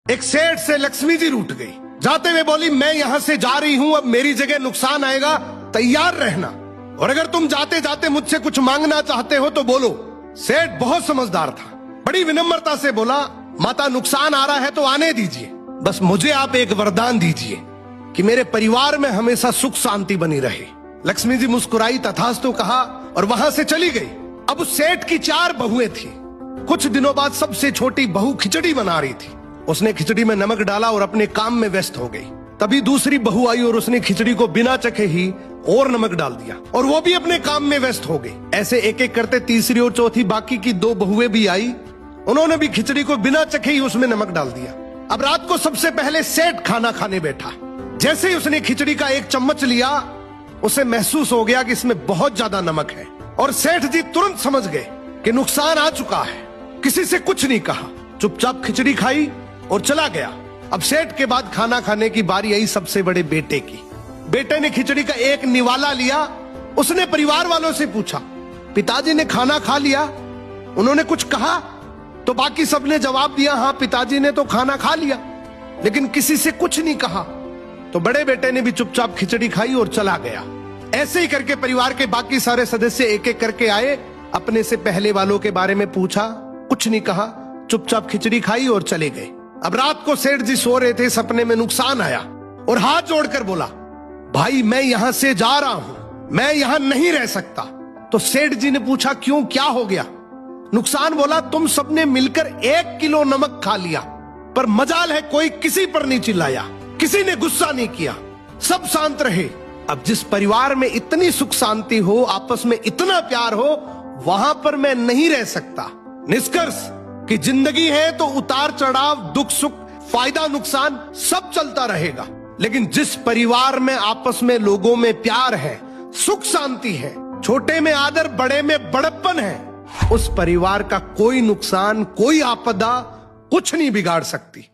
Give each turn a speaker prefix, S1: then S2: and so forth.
S1: एक सेठ से लक्ष्मी जी रूठ गई। जाते हुए बोली, मैं यहाँ से जा रही हूँ, अब मेरी जगह नुकसान आएगा, तैयार रहना, और अगर तुम जाते जाते मुझसे कुछ मांगना चाहते हो तो बोलो। सेठ बहुत समझदार था, बड़ी विनम्रता से बोला, माता नुकसान आ रहा है तो आने दीजिए, बस मुझे आप एक वरदान दीजिए कि मेरे परिवार में हमेशा सुख शांति बनी रहे। लक्ष्मी जी मुस्कुराई, तथास्तु कहा और वहां से चली गई। अब उस सेठ की 4 बहुएं थी। कुछ दिनों बाद सबसे छोटी बहू खिचड़ी बना रही थी। उसने खिचड़ी में नमक डाला और अपने काम में व्यस्त हो गई। तभी दूसरी बहू आई और उसने खिचड़ी को बिना चखे ही और नमक डाल दिया और वो भी अपने काम में व्यस्त हो गई। ऐसे एक एक करते तीसरी और चौथी बाकी की 2 बहुएं भी आई, उन्होंने भी खिचड़ी को बिना चखे ही उसमें नमक डाल दिया। अब रात को सबसे पहले सेठ खाना खाने बैठा। जैसे ही उसने खिचड़ी का 1 चम्मच लिया, उसे महसूस हो गया कि इसमें बहुत ज्यादा नमक है, और सेठ जी तुरंत समझ गए कि नुकसान आ चुका है। किसी से कुछ नहीं कहा, चुपचाप खिचड़ी खाई और चला गया। अब सेठ के बाद खाना खाने की बारी आई सबसे बड़े बेटे की। बेटे ने खिचड़ी का 1 निवाला लिया। उसने परिवार वालों से पूछा, पिताजी ने खाना खा लिया? उन्होंने कुछ कहा? तो बाकी सबने जवाब दिया, हाँ पिताजी ने तो खाना खा लिया, लेकिन किसी से कुछ नहीं कहा। तो बड़े बेटे ने भी चुपचाप खिचड़ी खाई और चला गया। ऐसे ही करके परिवार के बाकी सारे सदस्य एक एक करके आए, अपने से पहले वालों के बारे में पूछा, कुछ नहीं कहा, चुपचाप खिचड़ी खाई और चले गए। अब रात को सेठ जी सो रहे थे, सपने में नुकसान आया और हाथ जोड़कर बोला, भाई मैं यहां से जा रहा हूं, मैं यहां नहीं रह सकता। तो सेठ जी ने पूछा, क्यों, क्या हो गया? नुकसान बोला, तुम सबने मिलकर 1 किलो नमक खा लिया, पर मजाल है कोई किसी पर नहीं चिल्लाया, किसी ने गुस्सा नहीं किया, सब शांत रहे। अब जिस परिवार में इतनी सुख शांति हो, आपस में इतना प्यार हो, वहां पर मैं नहीं रह सकता। निष्कर्ष कि जिंदगी है तो उतार चढ़ाव, दुख सुख, फायदा नुकसान सब चलता रहेगा, लेकिन जिस परिवार में आपस में लोगों में प्यार है, सुख शांति है, छोटे में आदर, बड़े में बड़प्पन है, उस परिवार का कोई नुकसान, कोई आपदा कुछ नहीं बिगाड़ सकती।